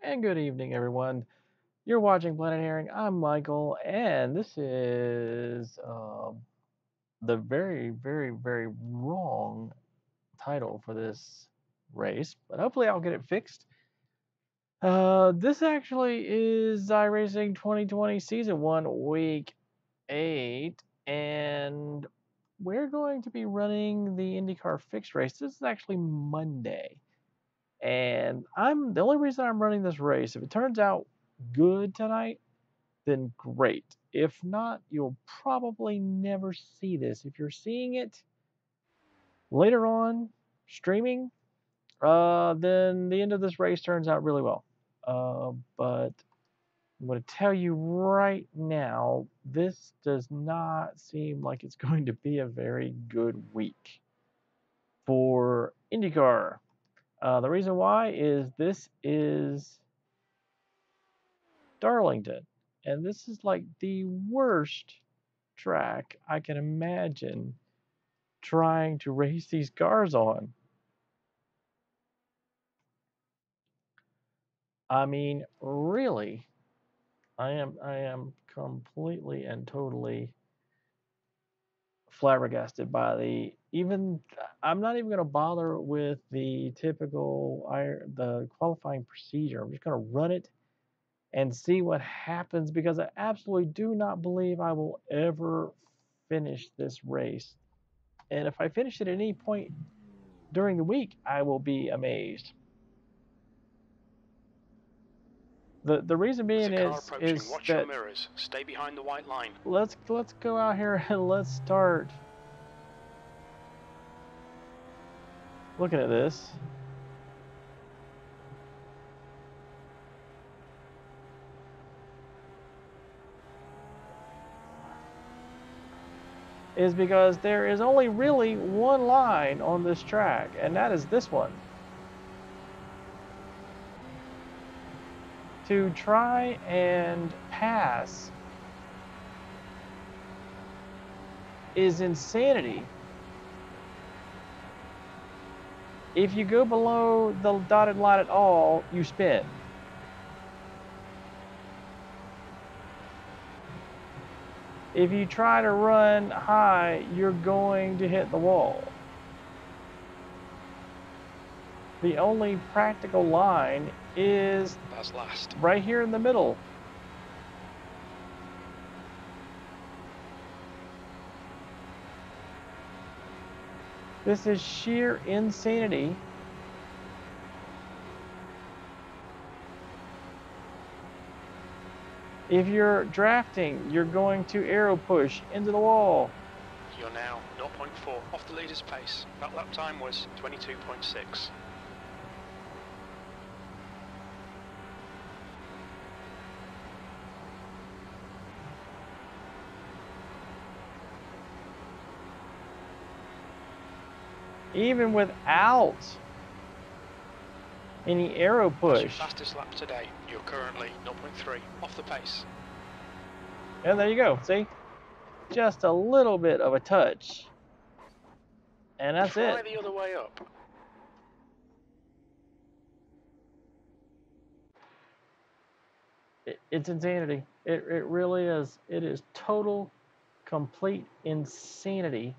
and good evening, everyone. You're watching Planetherring. I'm Michael, and this is the very wrong title for this race, but hopefully I'll get it fixed. This actually is Iracing 2020 Season 1, Week 8, and we're going to be running the Indycar fixed race. This is actually Monday. And the only reason I'm running this race, if it turns out good tonight, then great. If not, you'll probably never see this. If you're seeing it later on streaming, then the end of this race turns out really well. But I'm going to tell you right now, this does not seem like it's going to be a very good week for IndyCar. The reason why is this is Darlington, and this is like the worst track I can imagine trying to race these cars on. I mean, really, I am completely and totally flabbergasted by I'm not even going to bother with the typical the qualifying procedure. I'm just going to run it and see what happens, because I absolutely do not believe I will ever finish this race. And if I finish it at any point during the week, I will be amazed. The reason being is watch that your mirrors. Stay behind the white line. let's go out here and let's start looking at this. Is because there is only really one line on this track, and that is this one. To try and pass is insanity. If you go below the dotted line at all, you spin. If you try to run high, you're going to hit the wall. The only practical line is That's last. Right here in the middle. This is sheer insanity. If you're drafting, you're going to aero push into the wall. You're now 0.4 off the leader's pace. That lap time was 22.6. Even without any aero push. That's your fastest lap today. You're currently 0.3 off the pace. And there you go. See? Just a little bit of a touch. And that's Try it. the other way up. It's insanity. It really is. It is total, complete insanity.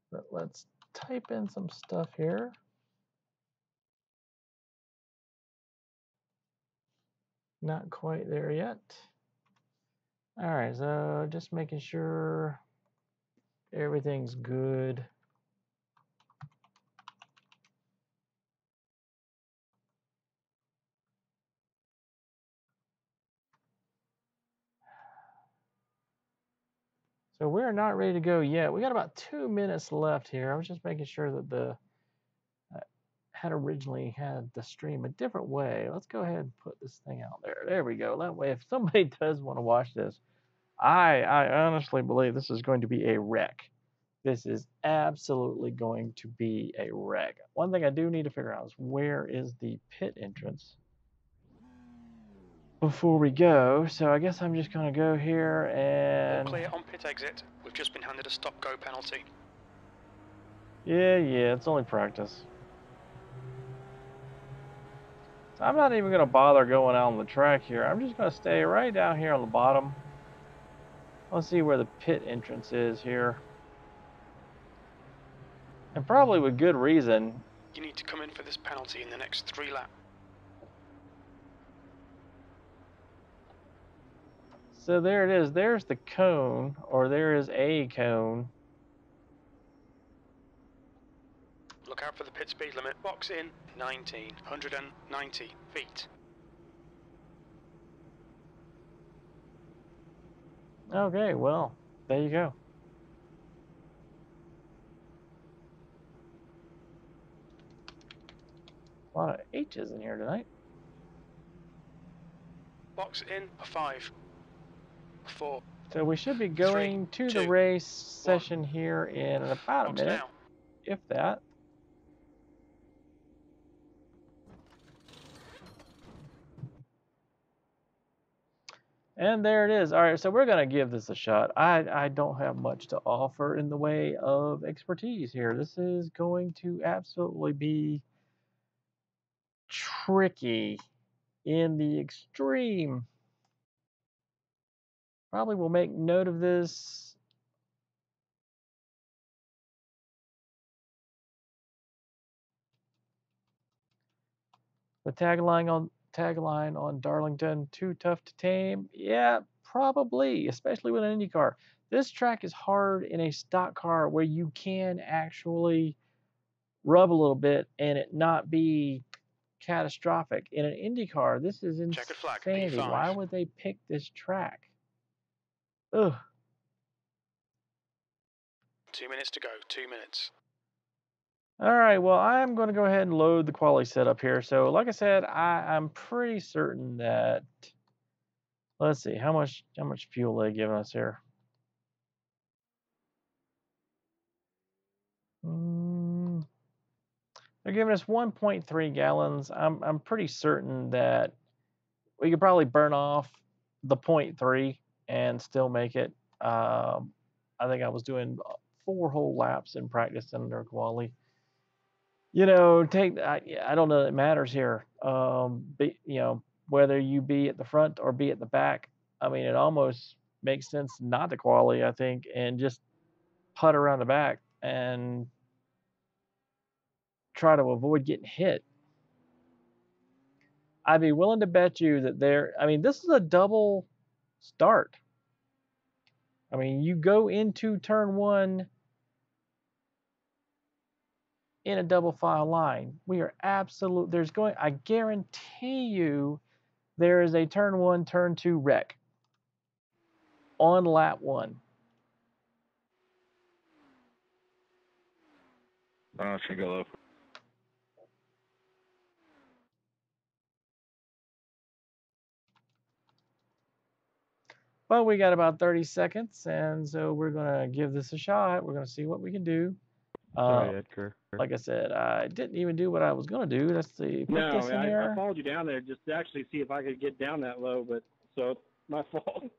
But let's type in some stuff here. Not quite there yet. All right, so just making sure everything's good. So we're not ready to go yet. We got about 2 minutes left here. I was just making sure that had originally had the stream a different way. Let's go ahead and put this thing out there. There we go. That way, if somebody does want to watch this, I honestly believe this is going to be a wreck. This is absolutely going to be a wreck. One thing I do need to figure out is where is the pit entrance? before we go. So I guess I'm just going to go here All and... clear on pit exit. We've just been handed a stop-go penalty. Yeah, it's only practice. So I'm not even going to bother going out on the track here. I'm just going to stay right down here on the bottom. Let's see where the pit entrance is here. And probably with good reason. You need to come in for this penalty in the next 3 laps. So there it is. There's the cone, or there is a cone. Look out for the pit speed limit. Box in 190 feet. Okay, well, there you go. A lot of H's in here tonight. Box in a 5, 4. So we should be going to the race session here in about a minute, if that. And there it is. All right, so we're going to give this a shot. I don't have much to offer in the way of expertise here. This is going to absolutely be tricky in the extreme. Probably will make note of this. The tagline on Darlington, too tough to tame. Yeah, probably, especially with an Indycar. This track is hard in a stock car where you can actually rub a little bit and it not be catastrophic. In an Indycar, this is insanity. Why would they pick this track? Ugh. 2 minutes to go. 2 minutes. All right, well, I'm going to go ahead and load the quali setup here. So, like I said, I'm pretty certain that, let's see, how much fuel are they giving us here? They're giving us 1.3 gallons. I'm pretty certain that we could probably burn off the 0.3 and still make it. I think I was doing 4 whole laps in practice under quali. You know, I don't know that it matters here. Whether you be at the front or be at the back. I mean, it almost makes sense not to quali, I think, and just putt around the back and try to avoid getting hit. I'd be willing to bet you that this is a double start. I mean, you go into turn 1 in a double file line. We are I guarantee you there is a turn 1, turn 2 wreck on lap 1. I should go low. But we got about 30 seconds, and so we're going to give this a shot. We're going to see what we can do. Sorry, Edgar. Like I said, I didn't even do what I was going to do. Let's see. Put this in here. I followed you down there just to actually see if I could get down that low, but so it's my fault.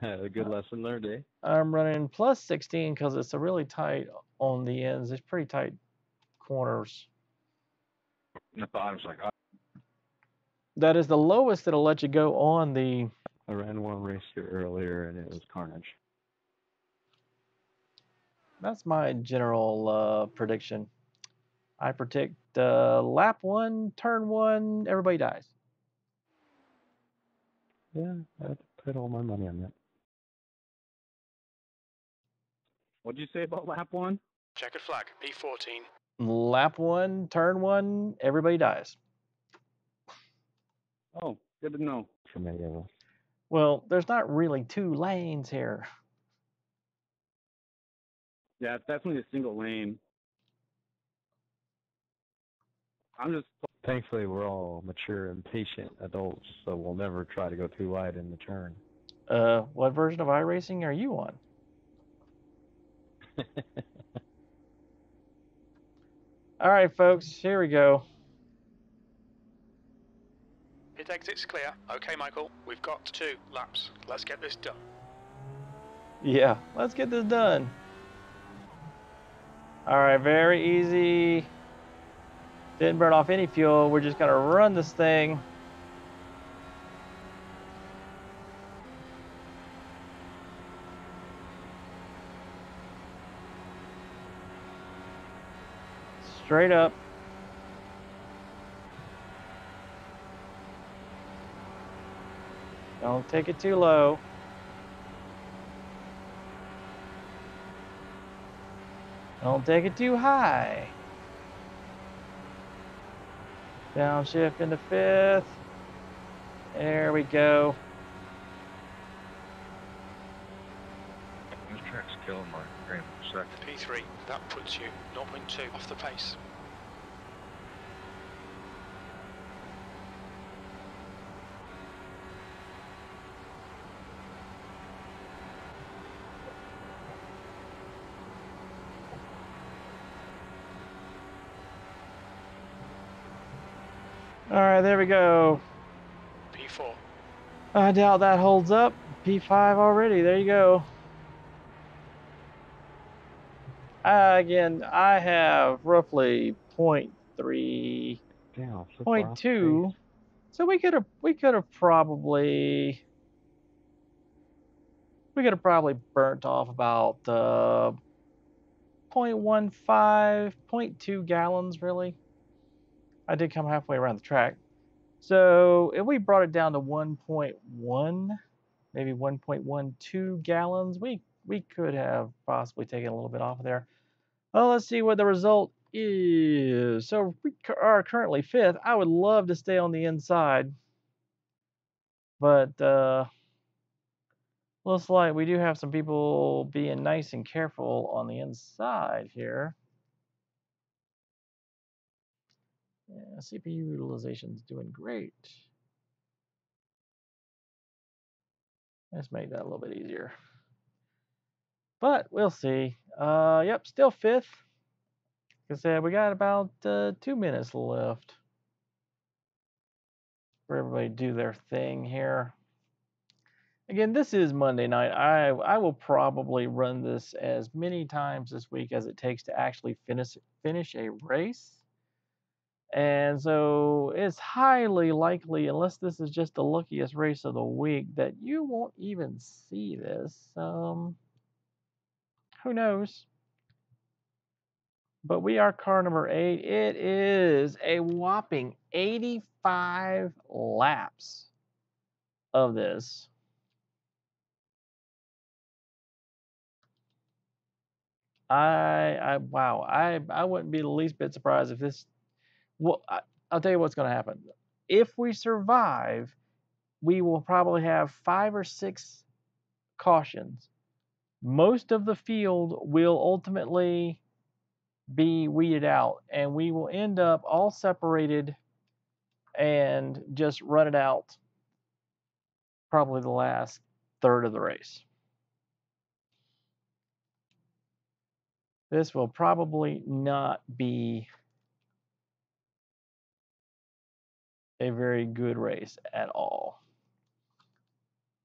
A good lesson learned, eh? I'm running plus 16 because it's a really tight on the ends. It's pretty tight corners. The bottom's like, That is the lowest it'll let you go on the... I ran one race here earlier and it was carnage. That's my general prediction. I predict lap 1, turn 1, everybody dies. Yeah, I'd put all my money on that. What'd you say about lap 1? Checkered flag, P14. Lap 1, turn 1, everybody dies. Oh, good to know. For many of us. Well, there's not really 2 lanes here. Yeah, it's definitely a single lane. I'm just... Thankfully, we're all mature and patient adults, so we'll never try to go too wide in the turn. What version of Iracing are you on? All right, folks, here we go. Pit exit's clear. Okay, Michael, we've got 2 laps. Let's get this done. Yeah, let's get this done. All right, very easy. Didn't burn off any fuel. We're just gonna run this thing. Straight up. Don't take it too low. Don't take it too high. Downshift into 5th. There we go. This track's killing my frame per second. P3, that puts you 0.2 off the pace. All right, there we go. P4. I doubt that holds up. P5 already. There you go. Again, I have roughly 0.3, Damn, so far off the 0.2. pace. So we could have probably burnt off about 0.15, 0.2 gallons really. I did come halfway around the track. So if we brought it down to 1.1, maybe 1.12 gallons, we could have possibly taken a little bit off of there. Well, let's see what the result is. So we are currently 5th. I would love to stay on the inside, but looks like we do have some people being nice and careful on the inside here. Yeah, CPU utilization is doing great. Let's make that a little bit easier. But we'll see. Yep, still 5th. Like I said, we got about 2 minutes left for everybody to do their thing here. Again, this is Monday night. I will probably run this as many times this week as it takes to actually finish a race. And so it's highly likely, unless this is just the luckiest race of the week, that you won't even see this. Who knows? But we are car number 8. It is a whopping 85 laps of this. Wow. I wouldn't be the least bit surprised if this. Well, I'll tell you what's going to happen. If we survive, we will probably have 5 or 6 cautions. Most of the field will ultimately be weeded out, and we will end up all separated and just run it out probably the last third of the race. This will probably not be a very good race at all.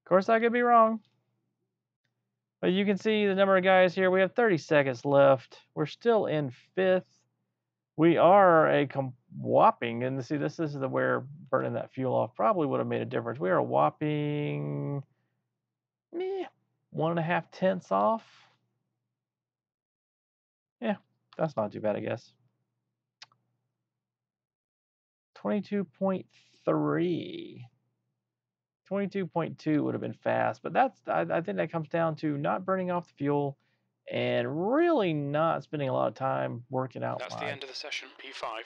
Of course, I could be wrong. But you can see the number of guys here. We have 30 seconds left. We're still in 5th. We are a whopping, and see, this is where burning that fuel off probably would have made a difference. We are a whopping 1.5 tenths off. Yeah, that's not too bad, I guess. 22.3. 22.2 would have been fast, but I think that comes down to not burning off the fuel and really not spending a lot of time working out. That's the end of the session, P5.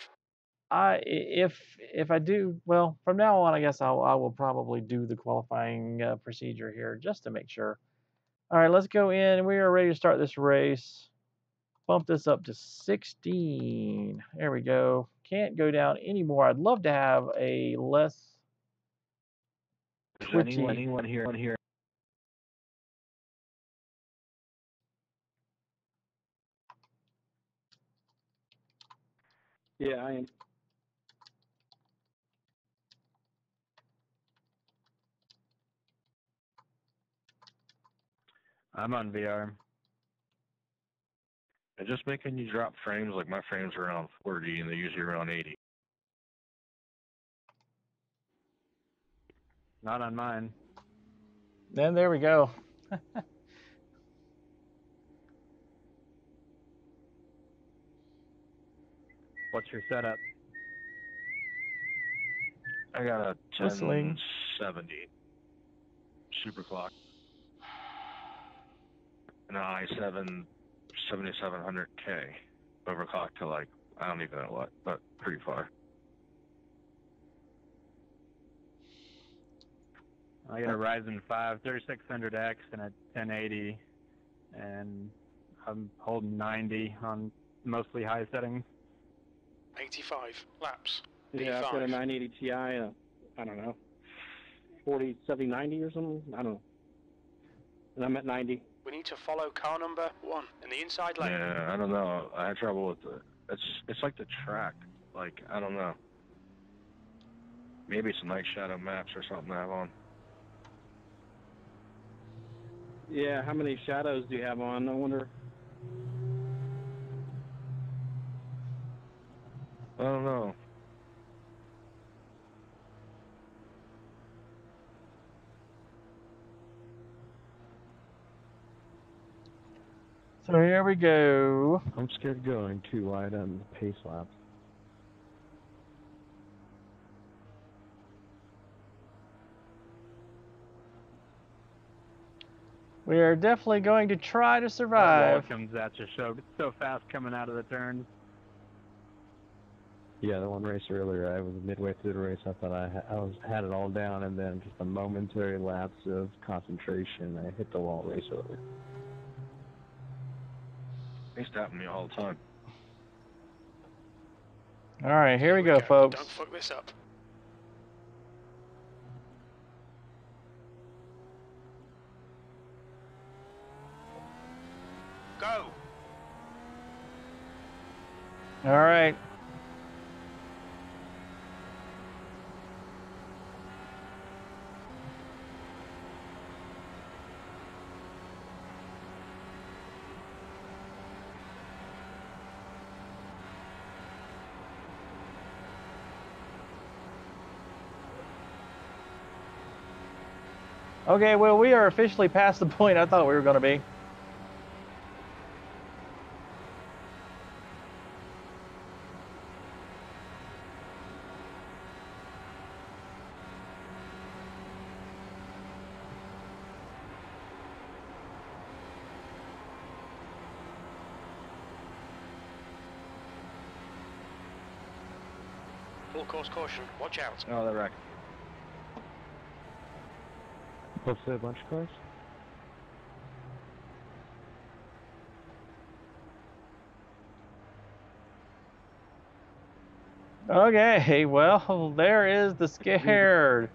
If I do, well, from now on, I guess I will probably do the qualifying procedure here just to make sure. All right, let's go in. We are ready to start this race. Bump this up to 16. There we go. Can't go down anymore. I'd love to have a less twitchy. Anyone here? Yeah, I am. I'm on VR. And just making you drop frames, like my frames are around 40 and they're usually around 80. Not on mine. Then there we go. What's your setup? I got a Whistling. 1070 super clock and an i7 7700K overclocked to like, I don't even know what, but pretty far. I got a Ryzen 5 3600X and a 1080, and I'm holding 90 on mostly high settings. 85 laps. Yeah, I've got a P5. 980 Ti, I don't know, 40, 70, 90 or something. I don't know. And I'm at 90. We need to follow car number 1 in the inside lane. Yeah, I don't know. I had trouble with it's like the track. Like, I don't know. Maybe some night shadow maps or something I have on. Yeah, how many shadows do you have on? I wonder. I don't know. So here we go. I'm scared of going too wide on the pace lap. We are definitely going to try to That wall survive. comes at you so fast coming out of the turns. Yeah, the one race earlier, I was midway through the race. I thought I had it all down, and then just a momentary lapse of concentration, I hit the wall race over. It used to happen to me all the time. All right, here we go, folks. Don't fuck this up. Go! All right. Okay, well, we are officially past the point I thought we were going to be. Full course caution. Watch out. Oh, the wreck. Posted a bunch of cars? Okay, well, there is the scared.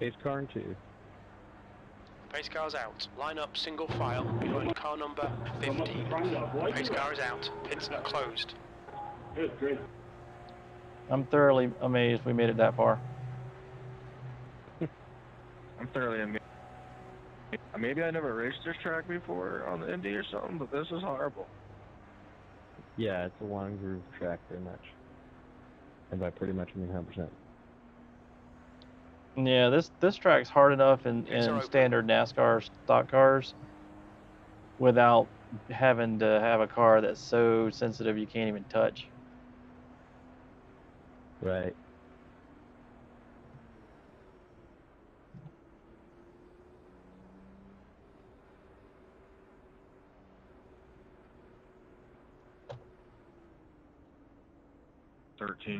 Pace car and 2. Pace car's out. Line up single file behind car number 15. Pace car is out. Pits are closed. Good. I'm thoroughly amazed we made it that far. I'm thoroughly amazed. Maybe I never raced this track before on the Indy or something, but this is horrible. Yeah, it's a long groove track, pretty much. And by pretty much, I mean 100%. Yeah, this track's hard enough in Pits are open. standard NASCAR stock cars without having to have a car that's so sensitive you can't even touch. Right.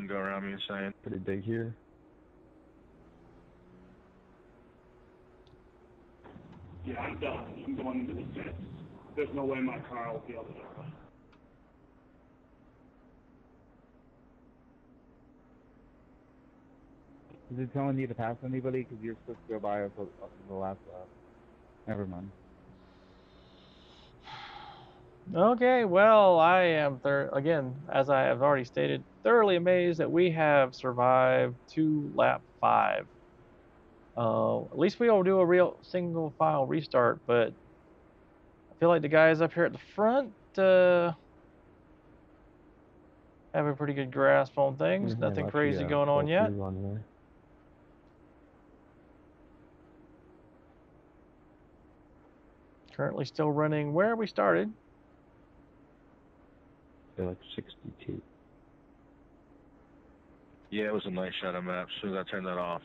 Go around me insane. Pretty big here. Yeah, I'm done. I'm going into the pits. There's no way my car will be able to run. Is it telling you to pass anybody? Because you're supposed to go by us up to the last lap. Never mind. Okay, well, I am, again, as I have already stated, thoroughly amazed that we have survived to lap 5. At least we'll do a real single file restart, but I feel like the guys up here at the front have a pretty good grasp on things. Nothing crazy going on yet. Currently still running where we started. They're like 62. Yeah, it was a nice shadow map. As soon as I turned that off.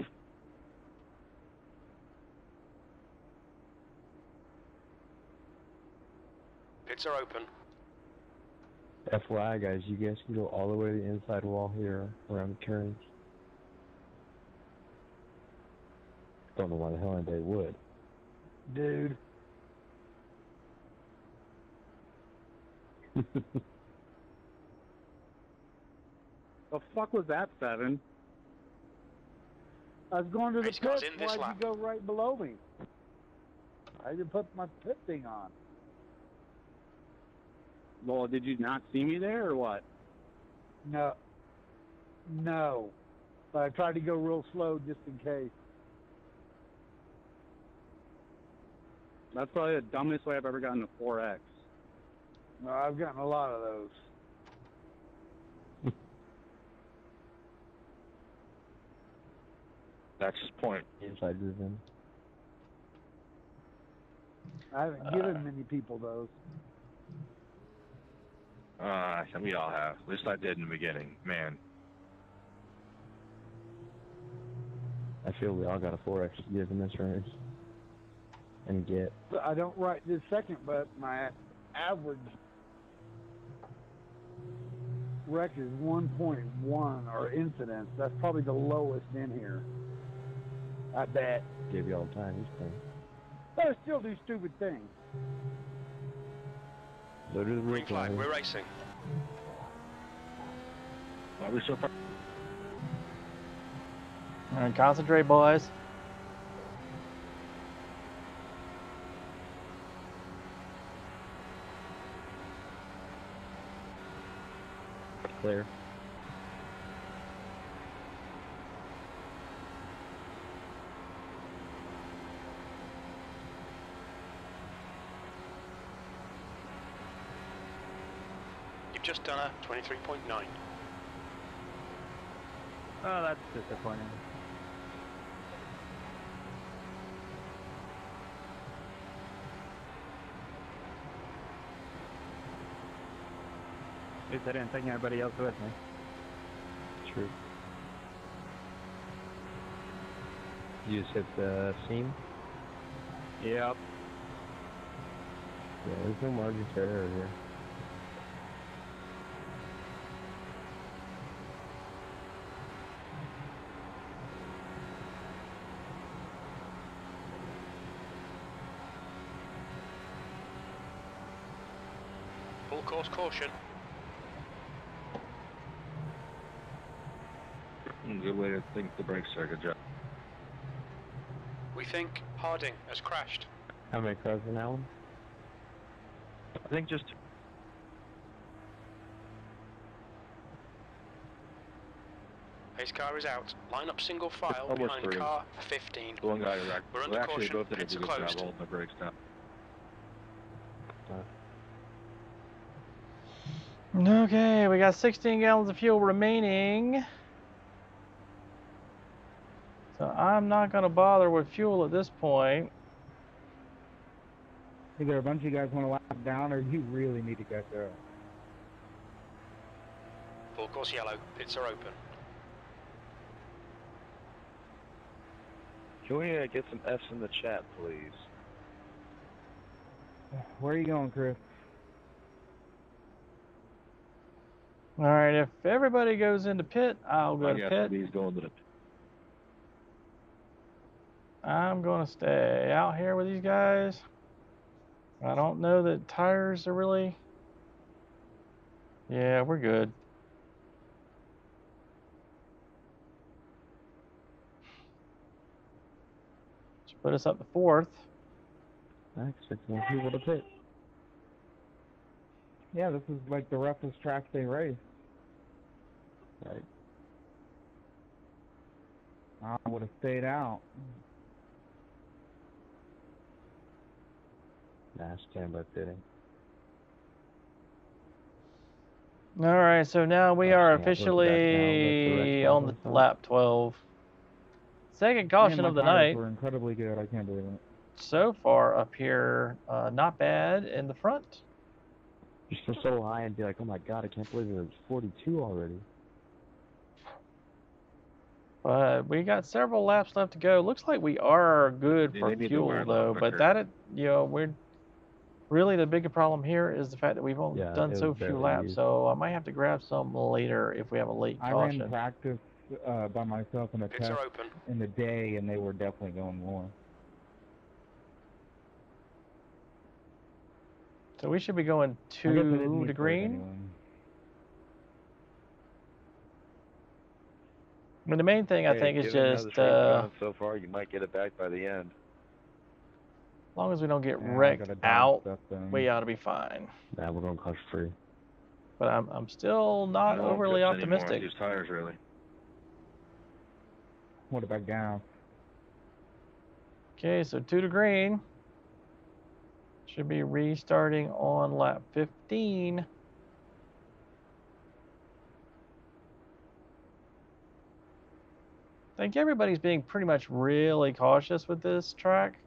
Pits are open. FYI, guys, you guys can go all the way to the inside wall here around the turns. Don't know why the hell anybody would. Dude. The fuck was that, Seven? I was going to the Race car's pit. in this Why'd lap. you go right below me? I didn't put my pit thing on. Well, did you not see me there or what? No. No. But I tried to go real slow just in case. That's probably the dumbest way I've ever gotten a 4X. No, I've gotten a lot of those. That's his point. Inside driven. I haven't given many people those. We all have. At least I did in the beginning. Man. I feel we all got a 4X to give in this race. And get. I don't write this second, but my average wreck is 1.1 or incidents. That's probably the lowest in here. I bet. Give you all the time, he's playing. But I still do stupid things. Go to the Green roof flag, line. we're racing. Are we so far? All right, concentrate, boys. Clear. You've just done a 23.9. Oh, that's disappointing. At least I didn't take anybody else with me. True. You just hit the seam? Yep. Yeah, there's no margin for error here. Full course caution. Good way to think the brakes are. Good job. We think Harding has crashed. How many cars in that one? I think just Pace car is out. Line up single file Almost behind three. car 15. the one guy who We're under actually caution. both did a Pits good are job closed. holding the brakes down. Okay, we got 16 gallons of fuel remaining. So I'm not going to bother with fuel at this point. Either a bunch of you guys want to lap down or you really need to get there. Full course yellow. Pits are open. Can we get some F's in the chat, please? Where are you going, Chris? All right, if everybody goes into pit, I'll go I to guess pit. he's going to the. I'm going to stay out here with these guys. I don't know that tires are really... Yeah, we're good. Just put us up to 4th. I expect more people to pit. Yeah, this is like the roughest track day race. Right. I would have stayed out. Nah, stand by pitting. All right, so now we are Let's back down, let the officially rest on the of them lap 12. Second Man, caution my of the tires night. were incredibly good. I can't believe it. So far up here, not bad in the front. Just go so high and be like, oh my god, I can't believe it was 42 already. But we got several laps left to go. Looks like we are good Yeah, for they need to fuel wear a though. lot But quicker. we're really the bigger problem here is the fact that we've only Yeah, done it so was few barely laps. used. So I might have to grab some later if we have a late I ran caution. practice by myself in a Pits test are open. in the day, and they were definitely going more. So we should be going I guess I didn't 2 need to third green. anyway. I mean, the main thing I think is given how just this race is as going so far, you might get it back by the end. long as we don't get Yeah, I wrecked gotta dodge out, stuff then. we ought to be fine. Nah, we're going caution free. But I'm still not No overly tips anymore with optimistic. these tires, really. What about down? Okay, so 2 to green. Should be restarting on lap 15. I think everybody's being pretty much really cautious with this track.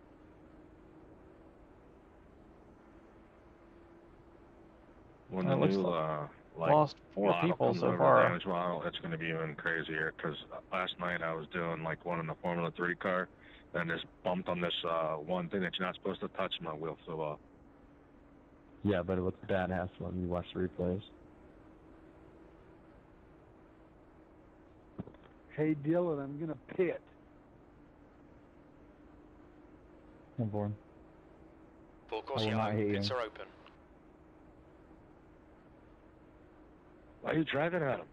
When It the looks new like Lost 4 model people comes so over, the far. damage model, it's going to be even crazier. Because last night I was doing like one in the Formula 3 car, and just bumped on this one thing that you're not supposed to touch, and my wheel flew off. Yeah, but it looks badass when you watch the replays. Hey, Dylan, I'm going to pit. I'm born. Full course I will not yellow. hit Pits you. are open. Why are you driving at him?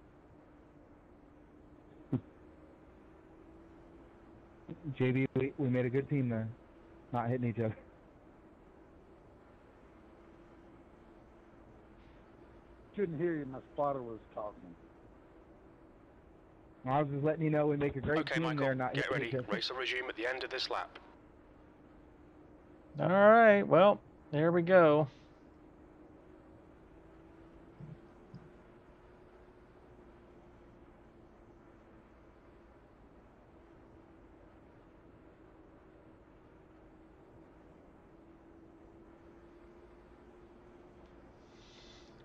JB, we made a good team there. Not hitting each other. Couldn't hear you. My spotter was talking. I was just letting you know we make a great Okay, team Michael, there, not get hitting ready. each other. Race will resume at the end of this lap. All right, well, there we go.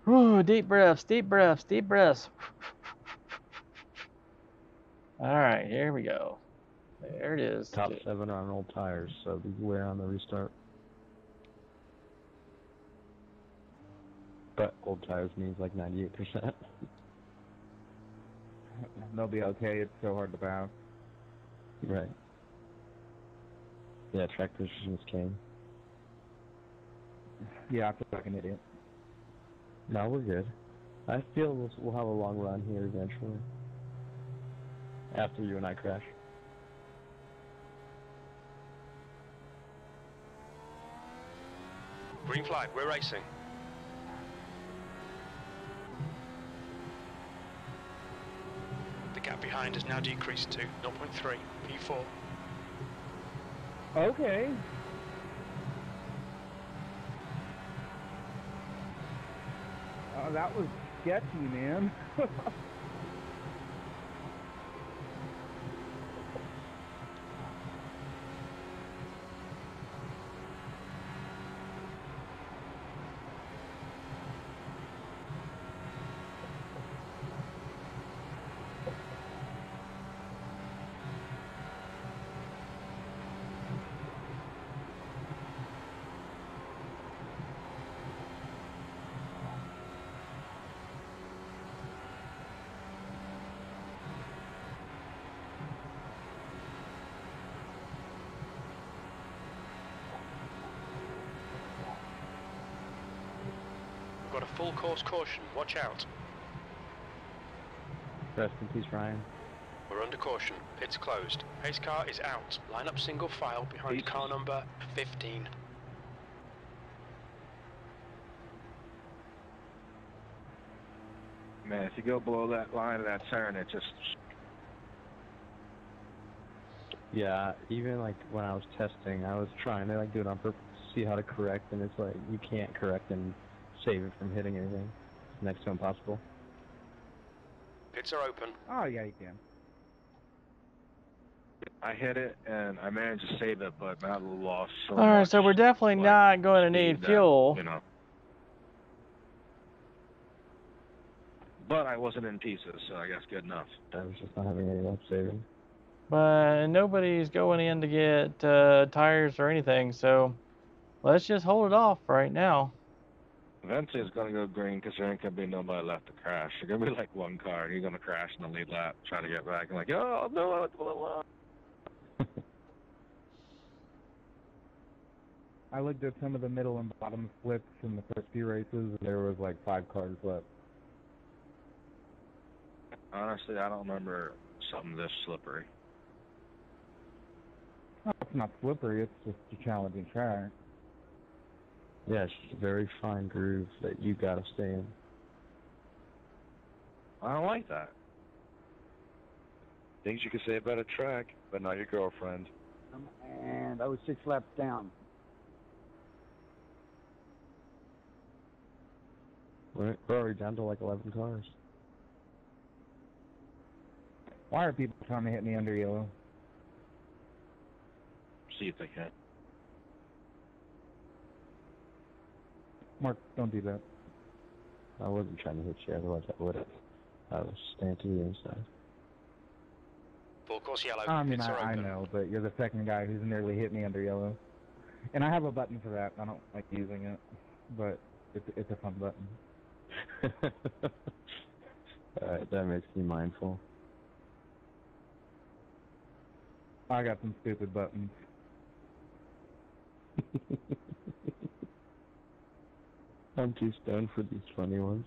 Ooh, deep breaths, deep breaths, deep breaths. All right, here we go. There it is. Top 7 on old tires, so beware on the restart. But old tires means like 98%. They'll be okay. It's so hard to bounce. Right. Yeah, track positions came. Yeah, I feel like an idiot. No, we're good. I feel we'll have a long run here eventually. After you and I crash. Green flag, we're racing. The gap behind has now decreased to 0.3 P4. Okay. That was sketchy, man. We've got a full course caution, watch out. Rest in peace, Ryan. We're under caution, pits closed. Pace car is out. Line up single file behind car number 15. Man, if you go below that line of that siren, it just... Yeah, even like when I was testing, I was trying to like do it on purpose see how to correct, and it's like you can't correct and save it from hitting anything. It's next to impossible. Pits are open. Oh, yeah, you can. I hit it and I managed to save it, but I lost so All right, much. so we're definitely like, not going to need speed that, fuel. you know. But I wasn't in pieces, so I guess good enough. I was just not having any luck saving. But nobody's going in to get tires or anything, so let's just hold it off right now. Eventually it's going to go green because there ain't going to be nobody left to crash. There's going to be like one car, and you're going to crash in the lead lap, try to get back, and like, oh, no, blah, blah. I looked at some of the middle and bottom splits in the first few races, and there was like 5 cars left. Honestly, I don't remember something this slippery. No, it's not slippery, it's just a challenging track. Yeah, it's just a very fine groove that you gotta stay in. I don't like that. Things you can say about a track, but not your girlfriend. And I was 6 laps down. We're already down to like 11 cars. Why are people trying to hit me under yellow? See if they can. Mark, don't do that. I wasn't trying to hit you, otherwise I would have. I was staying to the inside. Full course yellow. I mean, Pits are I open. know, but you're the second guy who's nearly hit me under yellow. And I have a button for that. I don't like using it, but it's a fun button. Alright, that makes me mindful. I got some stupid buttons. I'm too stoned for these funny ones.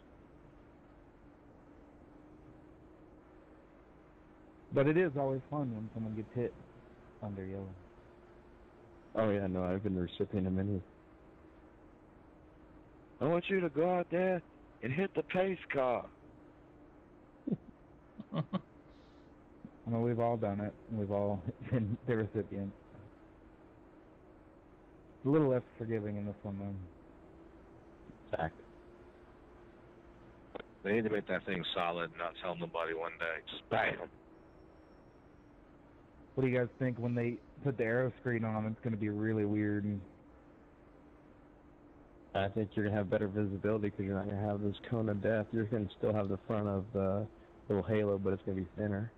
But it is always fun when someone gets hit under yellow. Oh yeah, no, I've been the recipient of many. I want you to go out there and hit the pace car. I mean, we've all done it. We've all been the recipient. A little less forgiving in this one, though. Fact. They need to make that thing solid and not tell nobody one day. Just bang them. What do you guys think when they put the aero screen on? It's going to be really weird. And I think you're going to have better visibility because you're not going to have this cone of death. You're going to still have the front of the little halo, but it's going to be thinner.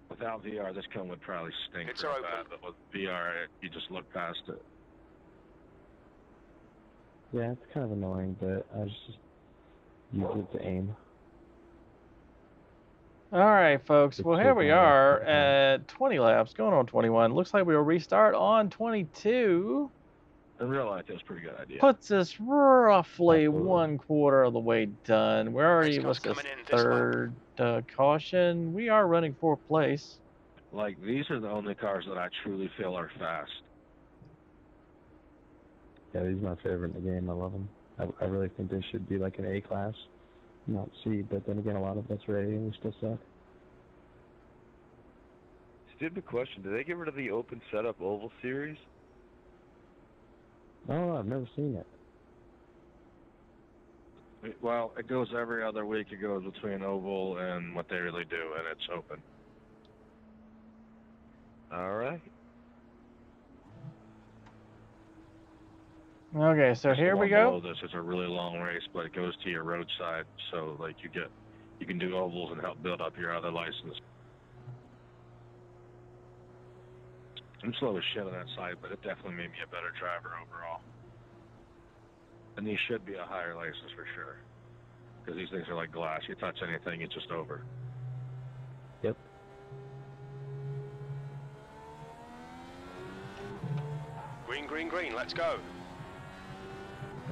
Without VR, this cone would probably stink It's real open. bad, but with VR, you just look past it. Yeah, it's kind of annoying, but I just use it to aim. All right, folks. It's Well, so here we bad. are at 20 laps, going on 21. Looks like we'll restart on 22. In real life, it was a pretty good idea. Puts us roughly Absolutely. 1/4 of the way done. We're already, Race what's car's this, coming in this lap. third caution. We are running 4th place. Like, these are the only cars that I truly feel are fast. Yeah, these are my favorite in the game. I love them. I really think they should be like an A class, not C, but then again, a lot of us are A and we still suck. Stupid question. Did they get rid of the open setup oval series? Oh, I've never seen it. Well, it goes every other week. It goes between oval and what they really do, and it's open. All right. Okay, so Just the here we one go. below this is a really long race, but it goes to your roadside, so like you can do ovals and help build up your other license. I'm slow as shit on that side, but it definitely made me a better driver overall. And these should be a higher license for sure, because these things are like glass. You touch anything, it's just over. Yep. Green, green, green. Let's go.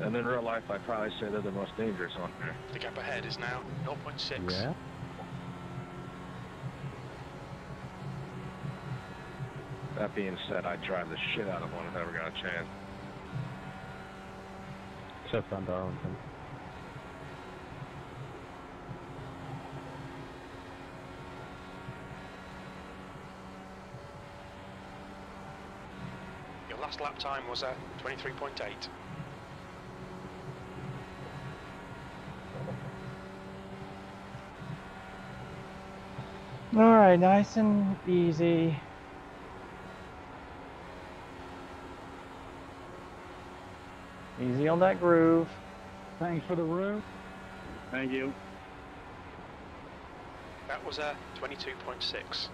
And in real life, I'd probably say they're the most dangerous on there. The gap ahead is now 0.6. Yeah. That being said, I'd drive the shit out of one if I ever got a chance. Except on Darlington. Last lap time was 23.8. All right, nice and easy. Easy on that groove. Thanks for the room. Thank you. That was 22.6.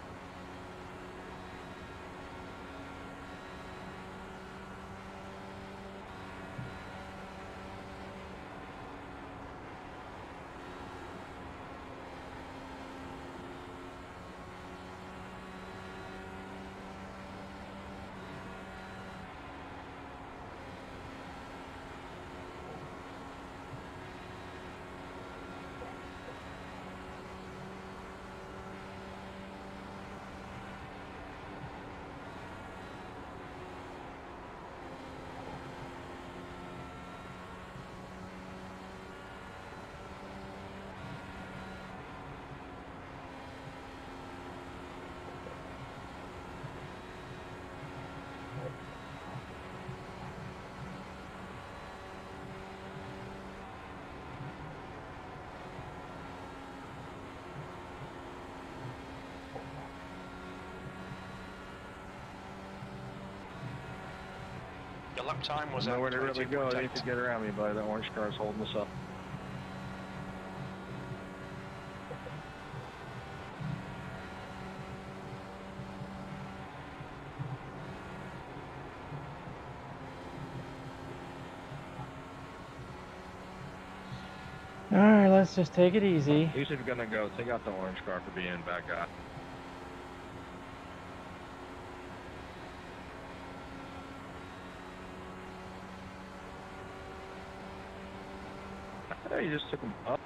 Your lap time was Nowhere to really go. They need to 22.8. get around me, buddy. That orange car's holding us up. All right, let's just take it easy. Who's gonna go? Take out the orange car for being bad guy. Hey, you just took him up.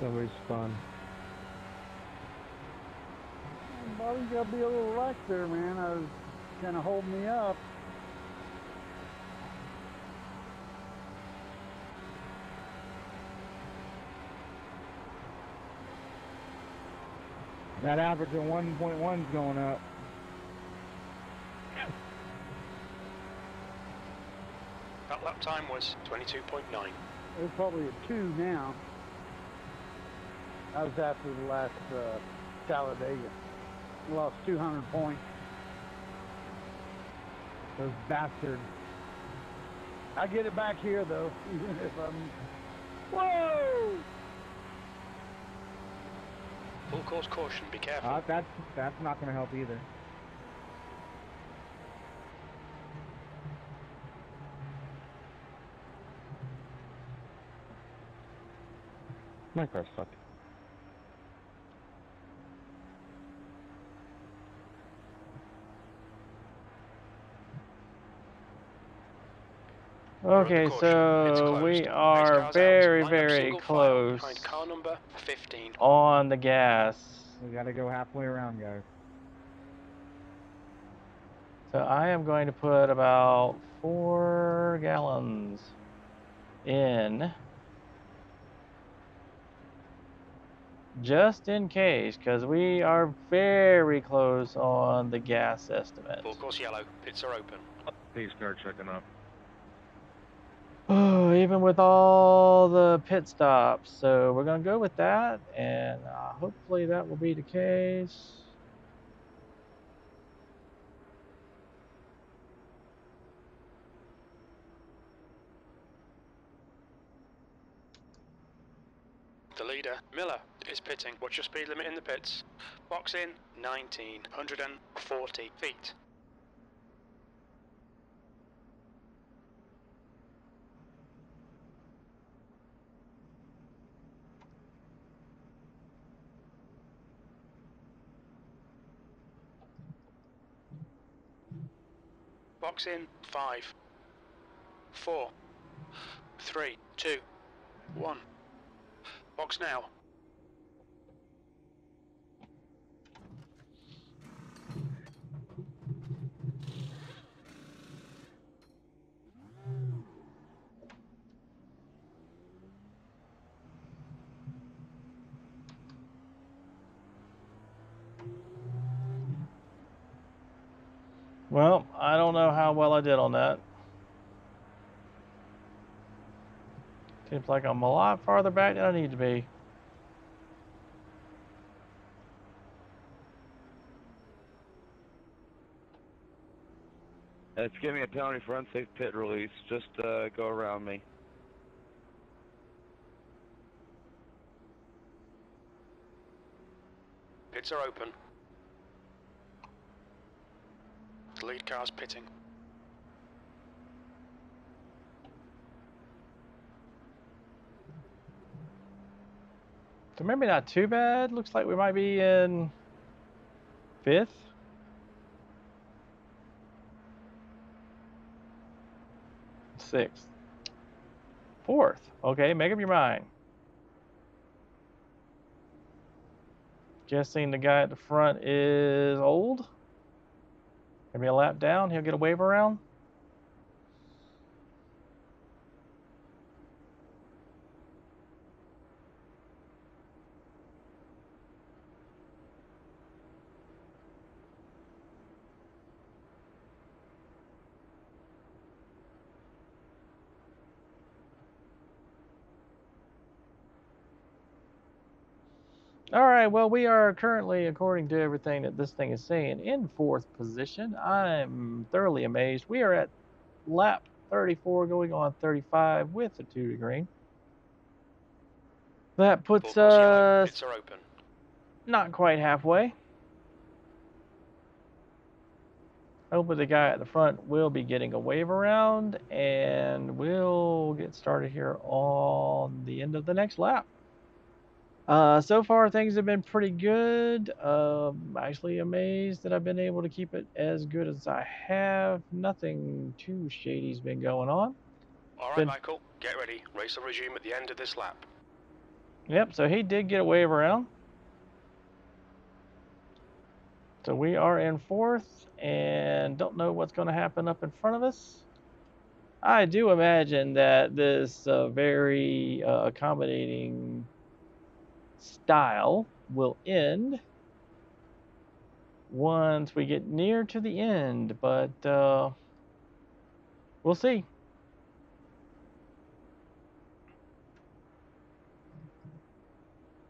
Somebody spun. Bobby, you gotta be a little relaxed there, man. I was kind of holding me up. That average of 1.1 is going up. That lap time was 22.9. It's probably a 2 now. That was after the last Talladega. We lost 200 points. Those bastards. I get it back here though, even if I'm. Whoa! Full course caution, be careful. That's not going to help either. My car's fucked. Okay, so we are very, very close Behind car number 15. on the gas. We got to go halfway around, guys. So I am going to put about 4 gallons in, just in case, because we are very close on the gas estimate. Full course yellow, pits are open. Please start checking up. Oh, even with all the pit stops. So we're going to go with that, and hopefully that will be the case. The leader, Miller, is pitting. What's your speed limit in the pits? Box in, 1,940 feet. Box in, 5, 4, 3, 2, 1. Box now. Well, I don't know how well I did on that. Seems like I'm a lot farther back than I need to be. It's giving me a penalty for unsafe pit release. Just go around me. Pits are open. The lead car's pitting. So maybe not too bad. Looks like we might be in 5th. 6th. 4th. Okay, make up your mind. Guessing the guy at the front is old. Maybe a lap down. He'll get a wave around. All right, well, we are currently, according to everything that this thing is saying, in 4th position. I'm thoroughly amazed. We are at lap 34 going on 35 with a 2 to green. That puts us Pits are open. not quite halfway. Hopefully the guy at the front will be getting a wave around, and we'll get started here on the end of the next lap. So far things have been pretty good. Actually amazed that I've been able to keep it as good as I have. Nothing too shady's been going on. Alright, Michael, get ready. Race will resume at the end of this lap. Yep, so he did get a wave around. So we are in 4th and don't know what's going to happen up in front of us. I do imagine that this very accommodating style will end once we get near to the end, but we'll see.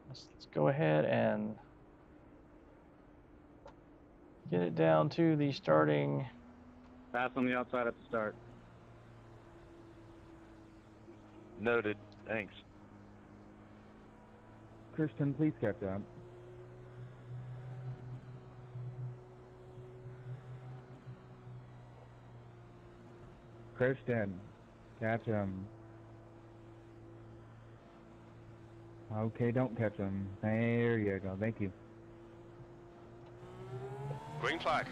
Let's go ahead and get it down to the starting. Pass on the outside at the start. Noted. Thanks. Christian, please catch up. Christian, catch him. Okay, don't catch him. There you go. Thank you. Green flag.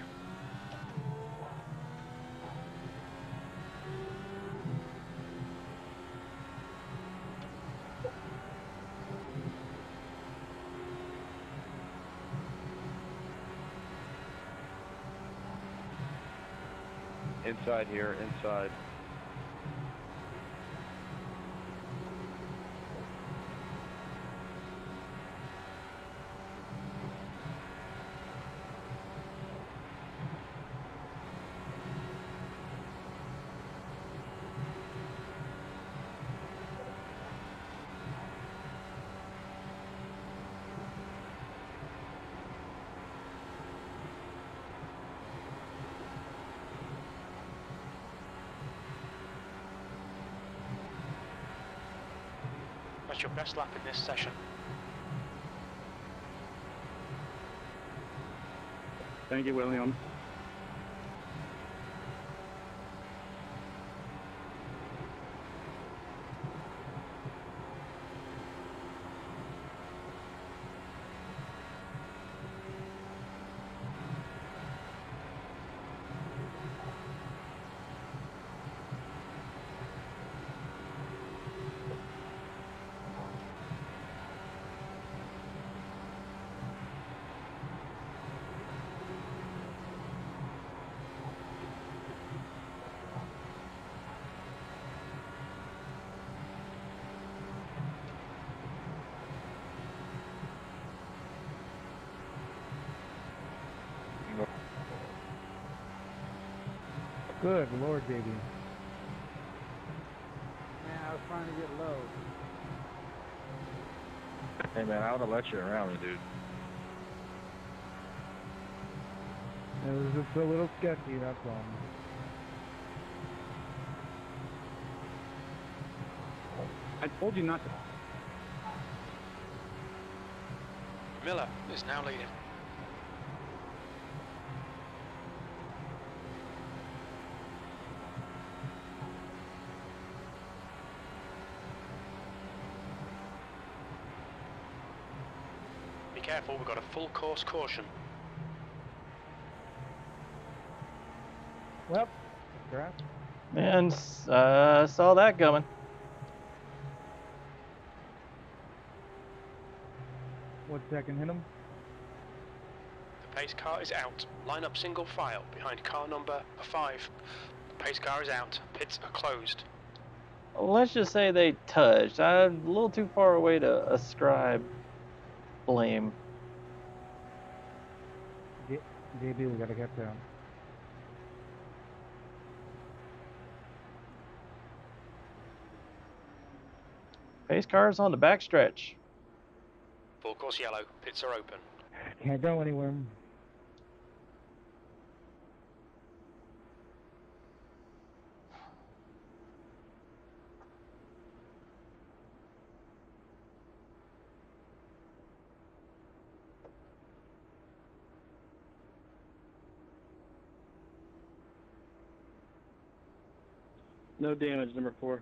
Inside here, inside. That's your best lap in this session. Thank you, William. Good Lord, JB. Man, I was trying to get low. Hey man, I would have let you around me, dude. It was just a little sketchy, that's all. I told you not to. Miller is now leading. Be careful, we've got a full course caution. Well, crap. And saw that coming. What second hit him? The pace car is out. Line up single file behind car number 5. The pace car is out. Pits are closed. Let's just say they touched. I'm a little too far away to ascribe blame. JB, we gotta get down. Pace car's on the back stretch. Full course yellow. Pits are open. Can't go anywhere. No damage, number 4.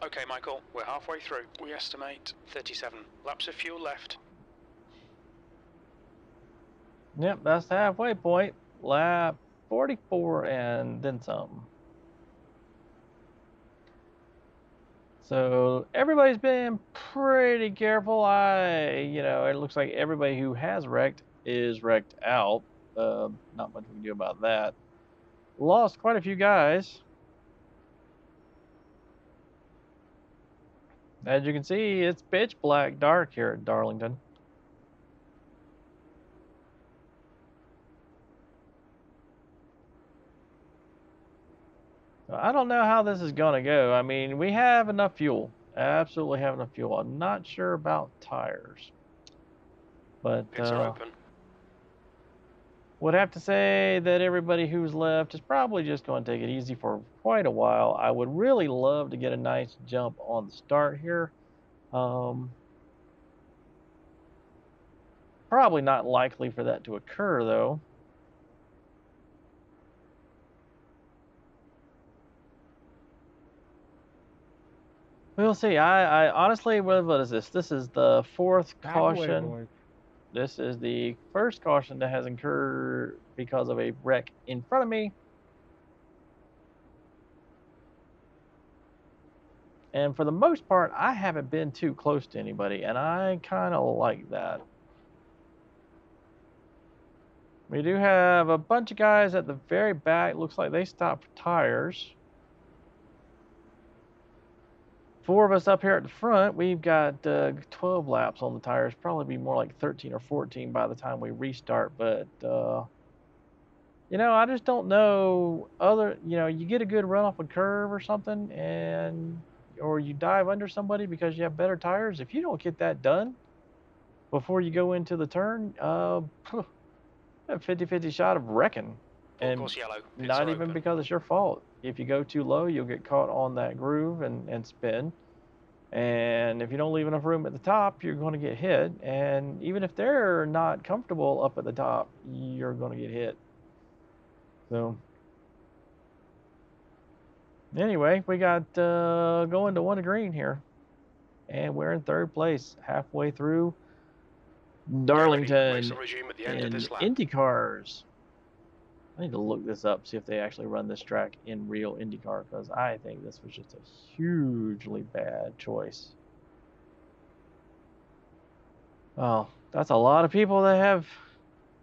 Okay, Michael, we're halfway through. We estimate 37 laps of fuel left. Yep, that's the halfway point. Lap 44 and then some. So everybody's been pretty careful. It looks like everybody who has wrecked is wrecked out. Not much we can do about that. Lost quite a few guys. As you can see, it's pitch black dark here at Darlington. I don't know how this is going to go. I mean, we have enough fuel. Absolutely have enough fuel. I'm not sure about tires. But Pits are open. would have to say that everybody who's left is probably just going to take it easy for quite a while. I would really love to get a nice jump on the start here. Probably not likely for that to occur, though. We'll see. I honestly, what is this? This is the 4th caution. Boys. This is the first caution that has occurred because of a wreck in front of me. And for the most part, I haven't been too close to anybody, and I kind of like that. We do have a bunch of guys at the very back. Looks like they stopped for tires. 4 of us up here at the front. We've got 12 laps on the tires. Probably be more like 13 or 14 by the time we restart. But, I just don't know. You get a good run off a curve or something, or you dive under somebody because you have better tires. If you don't get that done before you go into the turn, a 50-50 shot of wrecking. And course yellow. Pits not are even open. because it's your fault. If you go too low, you'll get caught on that groove and spin. And if you don't leave enough room at the top, you're going to get hit. And even if they're not comfortable up at the top, you're going to get hit. So anyway, we got going to 1 to green here. And we're in 3rd place, halfway through Darlington Race will resume at the end of in this lap. Indycars. I need to look this up, see if they actually run this track in real IndyCar, because I think this was just a hugely bad choice. Oh, that's a lot of people that have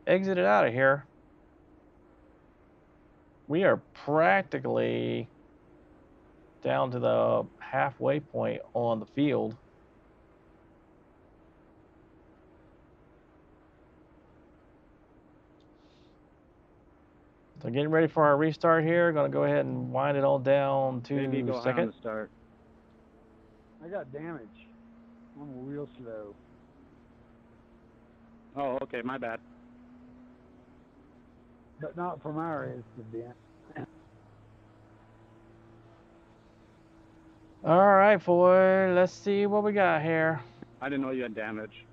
exited out of here. We are practically down to the halfway point on the field. So getting ready for our restart here. Going to go ahead and wind it all down to Maybe go high on second. the start. I got damage. I'm real slow. Oh, okay, my bad. But not from our incident. All right, Ford. Let's see what we got here. I didn't know you had damage.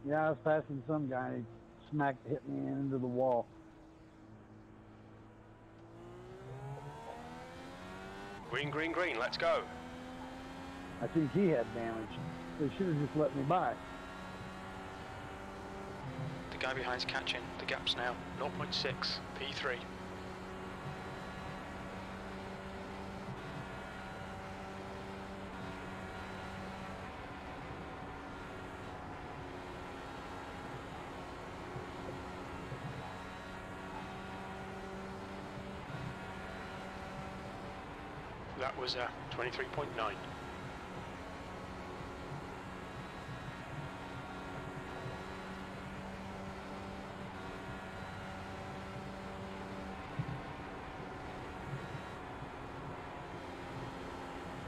Yeah, I was passing some guy and he hit me into the wall. Green, green, green, let's go. I think he had damage. They should have just let me by. The guy behind's catching. The gap's now 0.6, P3. That was 23.9.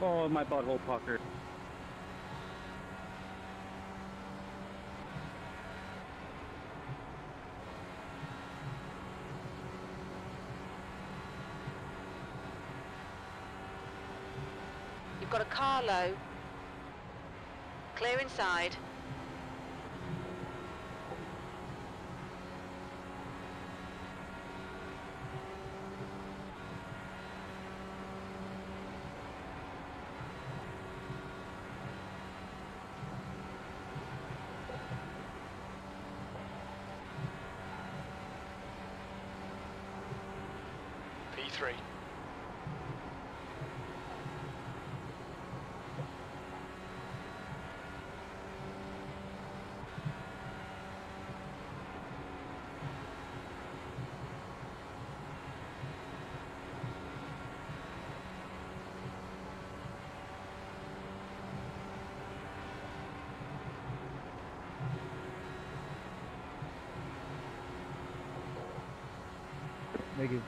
Oh, my butthole puckered. You've got a car low. Clear inside. P3. Negative.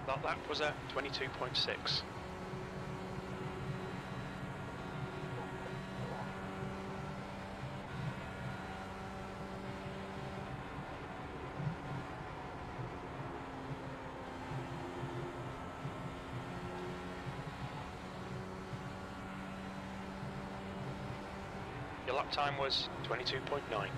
That lap was at 22.6. Your lap time was 22.9.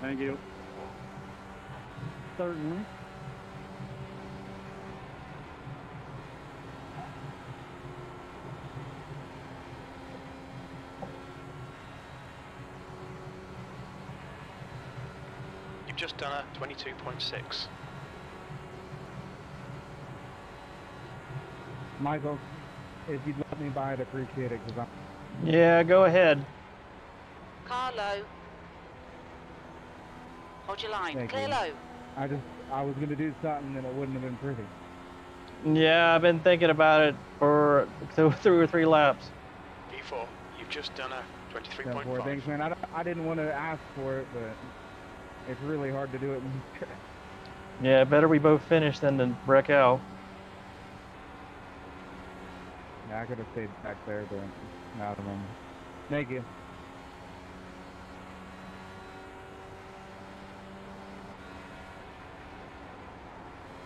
Thank you. Certainly. You've just done a 22.6. Michael, if you'd let me by, I'd appreciate it, because I'm... Yeah, go ahead. Car low. Hold your line. Thank Clear you. low. I was gonna do something and it wouldn't have been pretty. Yeah, I've been thinking about it for 2 or 3 laps. P4, you've just done a 10-4. 23.5. Thanks, man. I didn't want to ask for it, but it's really hard to do it when you crash. Yeah, better we both finish than to wreck out. Yeah, I could have stayed back there, but now I don't know. Thank you.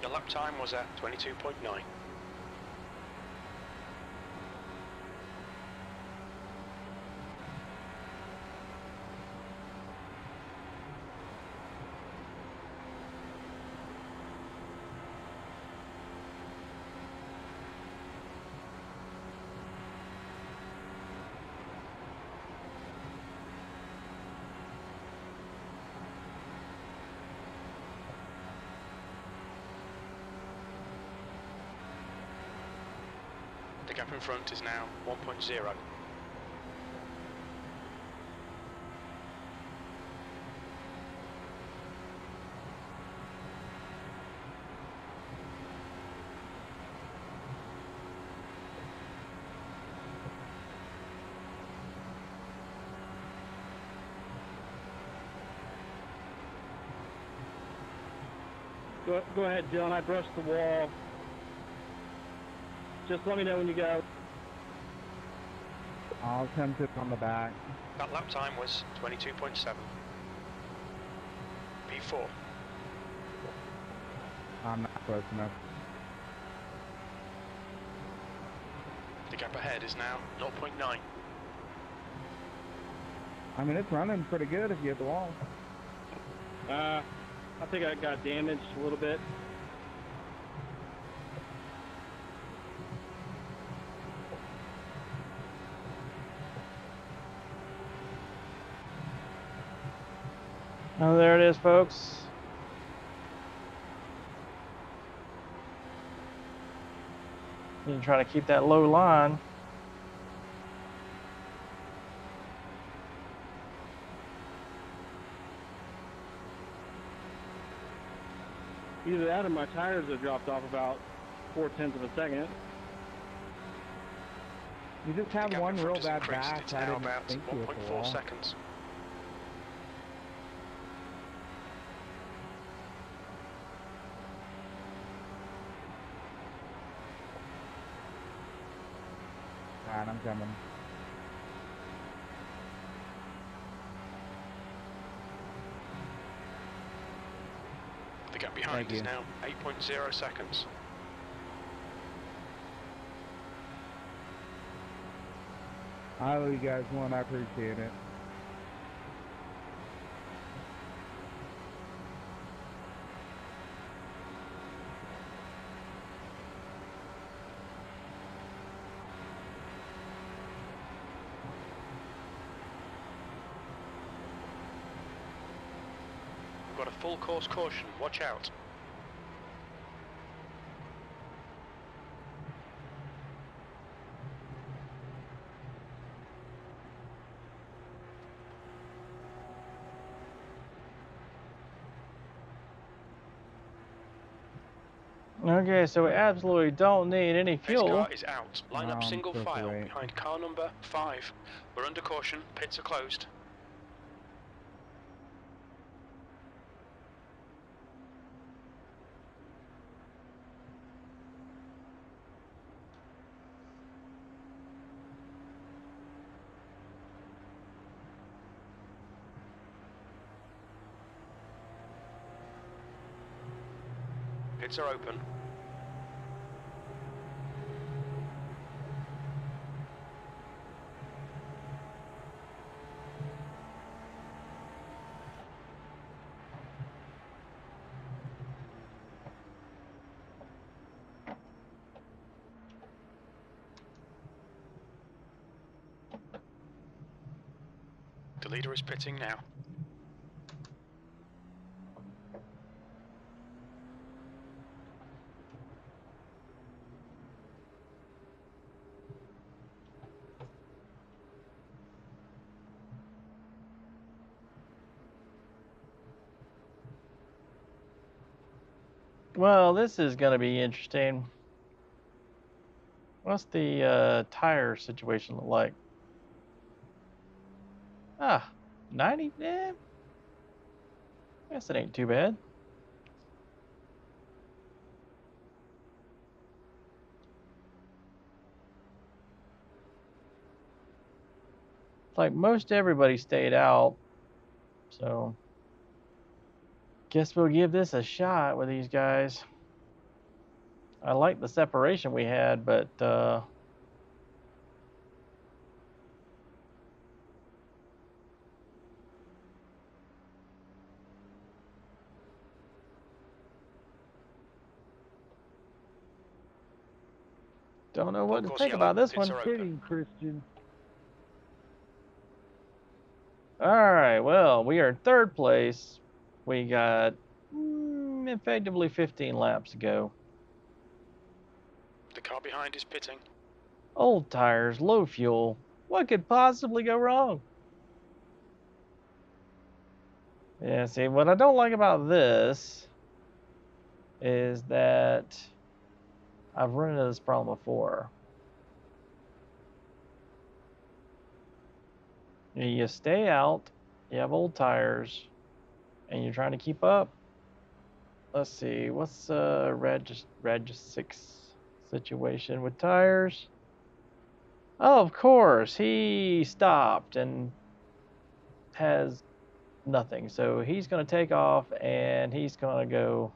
Your lap time was at 22.9. The gap in front is now 1.0. Go ahead, Dylan. I brushed the wall. Just let me know when you go. I'll attempt it on the back. That lap time was 22.7. P4. I'm not close enough. The gap ahead is now 0.9. I mean, it's running pretty good if you hit the wall. I think I got damaged a little bit. Oh, there it is, folks. You're trying to keep that low line. Either that or my tires have dropped off about 0.4 of a second. You just have one real bad bash. It's I now didn't about think you hit the 1.4 wall. seconds. Alright, I'm coming. The gap behind Thank is you. now 8.0 seconds. I owe you guys one. I appreciate it. We've got a full course caution, watch out. Okay, so we absolutely don't need any Pace fuel. car is out. Line No, up I'm single supposed to file wait. behind car number 5. We're under caution, pits are closed. Pits are open. The leader is pitting now. Well, this is going to be interesting. What's the tire situation look like? Ah, 90? Eh, guess it ain't too bad. It's like most everybody stayed out, so guess we'll give this a shot with these guys. I like the separation we had, but don't know what to think about this one. Kidding, Christian. All right, well, we are in third place. We got effectively 15 laps to go. The car behind is pitting. Old tires, low fuel. What could possibly go wrong? Yeah, see, what I don't like about this is that I've run into this problem before. You stay out, you have old tires, and you're trying to keep up. Let's see, what's Reg 6 situation with tires? Oh, of course, he stopped and has nothing. So he's going to take off and he's going to go.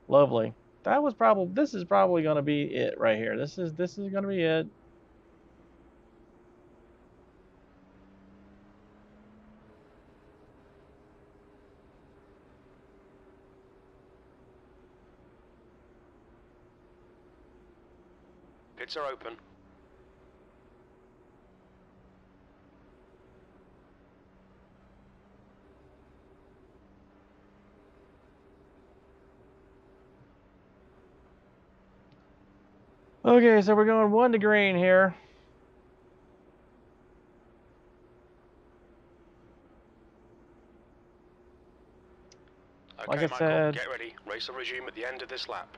Lovely. This is probably going to be it right here. This is going to be it. Pits are open. Okay, so we're going 1 to green here. Okay, Like I Michael, said, get ready. Race will resume at the end of this lap.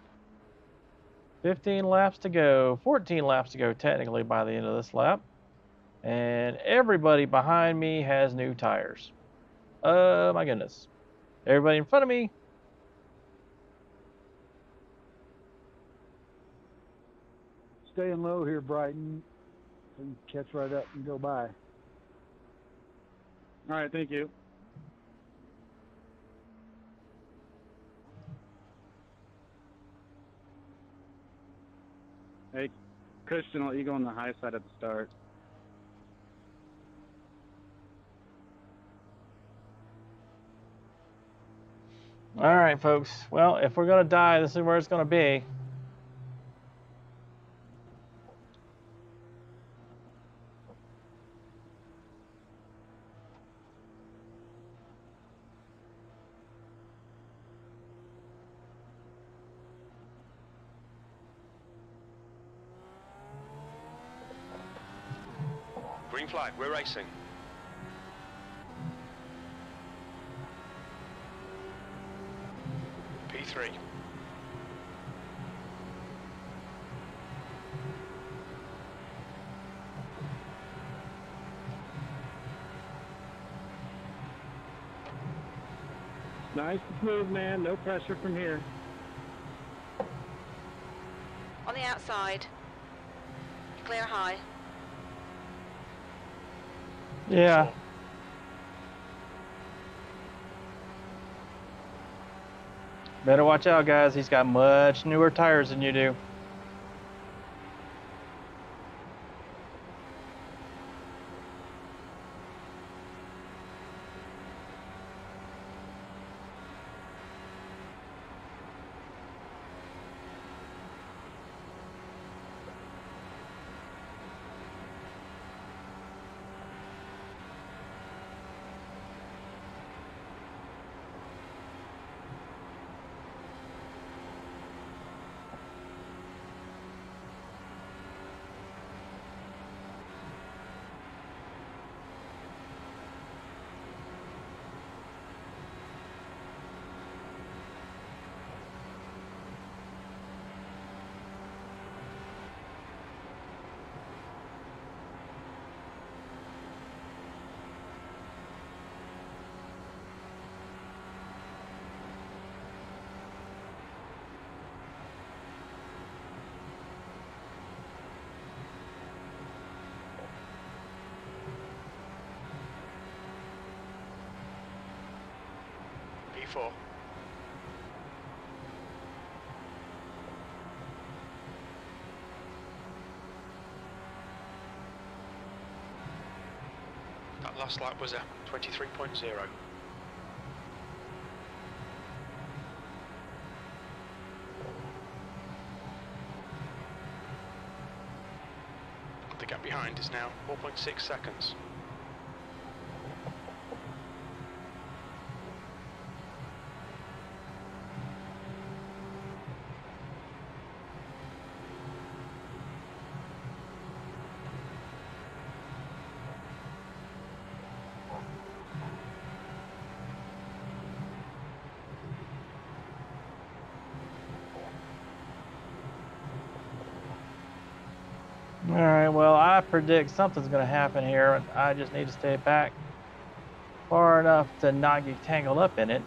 15 laps to go, 14 laps to go technically by the end of this lap. And everybody behind me has new tires. Oh my goodness. Everybody in front of me. Staying low here, Brighton. So you can catch right up and go by. All right, thank you. Hey, Christian, I'll let you go on the high side at the start. All right, folks. Well, if we're going to die, this is where it's going to be. Green flag, we're racing. P3. Nice and smooth, man. No pressure from here. On the outside. Clear high. Yeah. Better watch out, guys. He's got much newer tires than you do. P4. That last lap was a 23.0. The gap behind is now 4.6 seconds. All right, well, I predict something's going to happen here. I just need to stay back far enough to not get tangled up in it.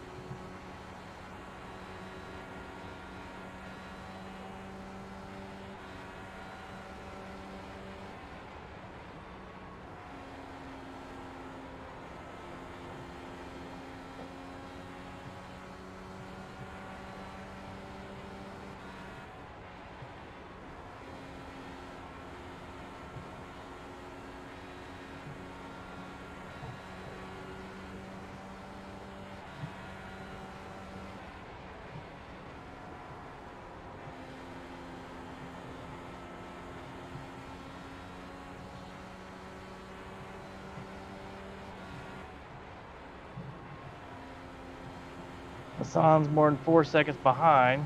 Hassan's more than 4 seconds behind.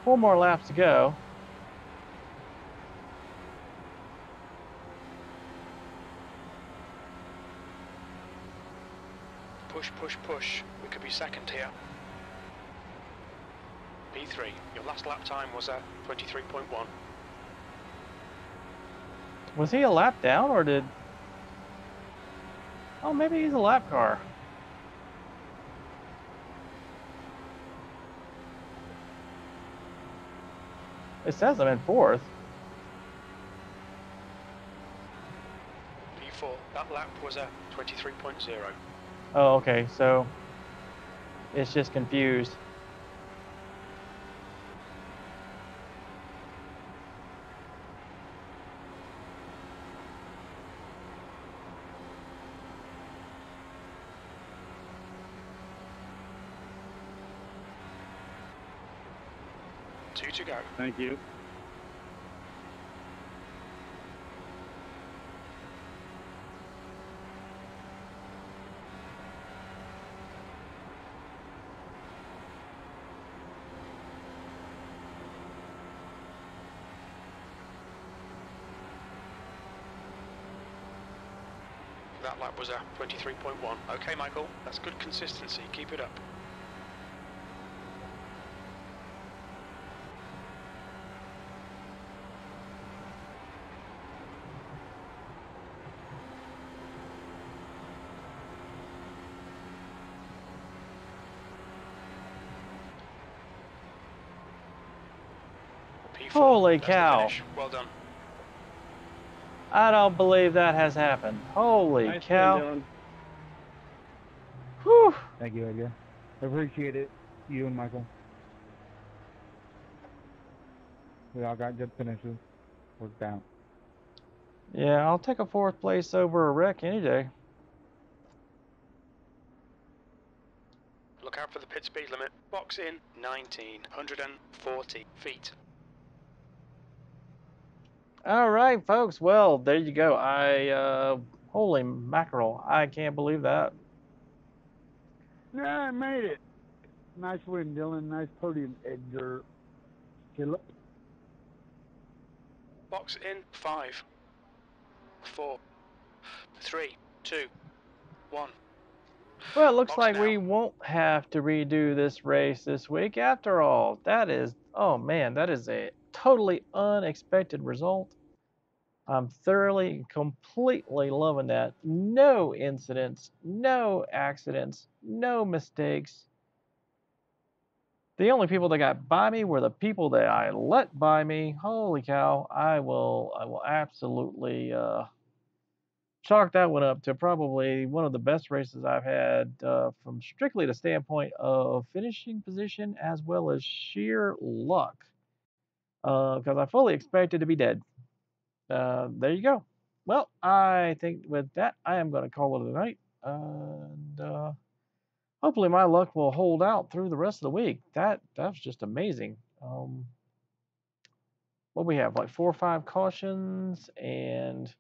Four more laps to go. Push, push, push. We could be second here. P3. Your last lap time was a 23.1. Was he a lap down or did... Oh, maybe he's a lap car. It says I'm in fourth. P4. That lap was a 23.0. Oh, okay, so it's just confused. Two to go. Thank you. That lap was a 23.1. Okay, Michael, that's good consistency. Keep it up. P4. Holy That's the cow. finish. Well done. I don't believe that has happened. Holy Nice cow. win, Dylan. Whew. Thank you, Edgar. I appreciate it. You and Michael. We all got good finishes. Worked out. Yeah, I'll take a fourth place over a wreck any day. Look out for the pit speed limit. Box in 1940 feet. All right, folks. Well, there you go. Holy mackerel. I can't believe that. Yeah, I made it. Nice win, Dylan. Nice podium, Edgar. Killer. Box in 5, 4, 3, 2, 1. Well, it looks Box like now. we won't have to redo this race this week after all. That is, oh man, that is a totally unexpected result. I'm thoroughly, completely loving that. No incidents, no accidents, no mistakes. The only people that got by me were the people that I let by me. Holy cow! I will absolutely chalk that one up to probably one of the best races I've had from strictly the standpoint of finishing position as well as sheer luck. Because I fully expected to be dead. There you go. Well, I think with that, I am going to call it a night. And hopefully my luck will hold out through the rest of the week. That's just amazing. What we have, like 4 or 5 cautions, and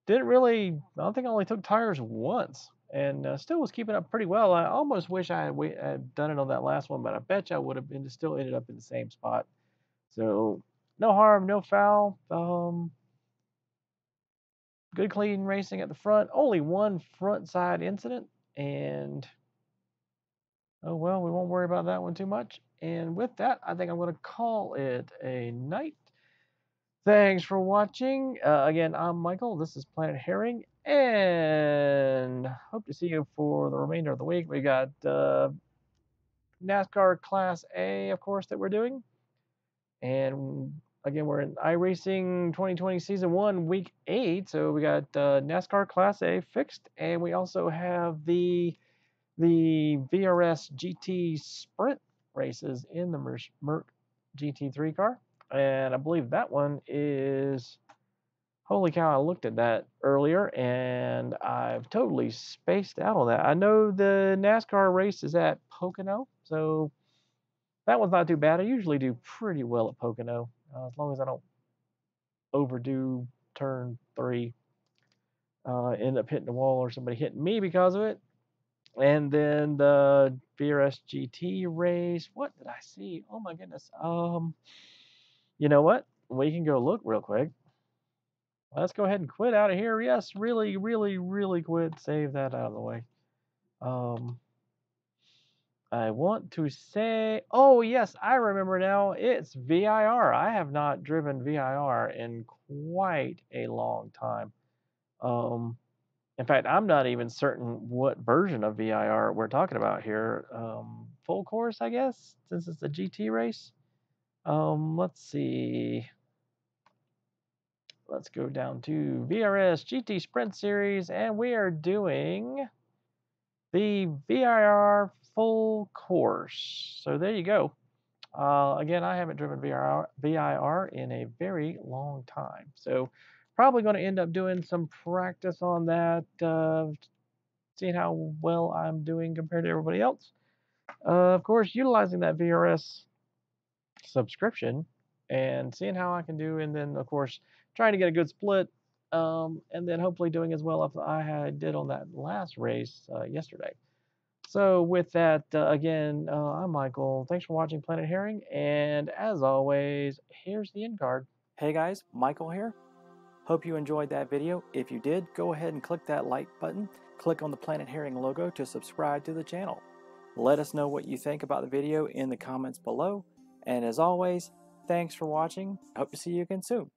didn't really. I don't think I only took tires once, and still was keeping up pretty well. I almost wish I had done it on that last one, but I bet you I would have been still ended up in the same spot. So no harm, no foul. Good clean racing at the front. Only one front side incident, and oh well, we won't worry about that one too much. And with that, I think I'm going to call it a night. Thanks for watching. Again, I'm Michael. This is Planet Herring, and hope to see you for the remainder of the week. We got NASCAR Class A, of course, that we're doing. And again, we're in Iracing 2020 Season 1, Week 8. So we got NASCAR Class A fixed, and we also have the VRS GT Sprint races in the Merc GT3 car. And I believe that one is, holy cow, I looked at that earlier and I've totally spaced out on that. I know the NASCAR race is at Pocono, so that one's not too bad. I usually do pretty well at Pocono, as long as I don't overdo turn 3, end up hitting the wall or somebody hitting me because of it. And then the VRS GT race, what did I see? Oh my goodness. You know what? We can go look real quick. Let's go ahead and quit out of here. Yes, really, really, really quit. Save that out of the way. I want to say, oh yes, I remember now. It's VIR. I have not driven VIR in quite a long time. In fact, I'm not even certain what version of VIR we're talking about here. Full course, I guess, since it's a GT race. Let's see. Let's go down to VRS GT Sprint Series, and we are doing the VIR full course. So there you go. Again, I haven't driven VIR in a very long time. So probably going to end up doing some practice on that, seeing how well I'm doing compared to everybody else. Of course, utilizing that VRS subscription and seeing how I can do, and then of course trying to get a good split, and then hopefully doing as well as I did on that last race yesterday. So with that, again, I'm Michael. Thanks for watching Planet Herring, and as always, here's the end card. Hey guys, Michael here. Hope you enjoyed that video. If you did, go ahead and click that like button. Click on the Planet Herring logo to subscribe to the channel. Let us know what you think about the video in the comments below. And as always, thanks for watching. Hope to see you again soon.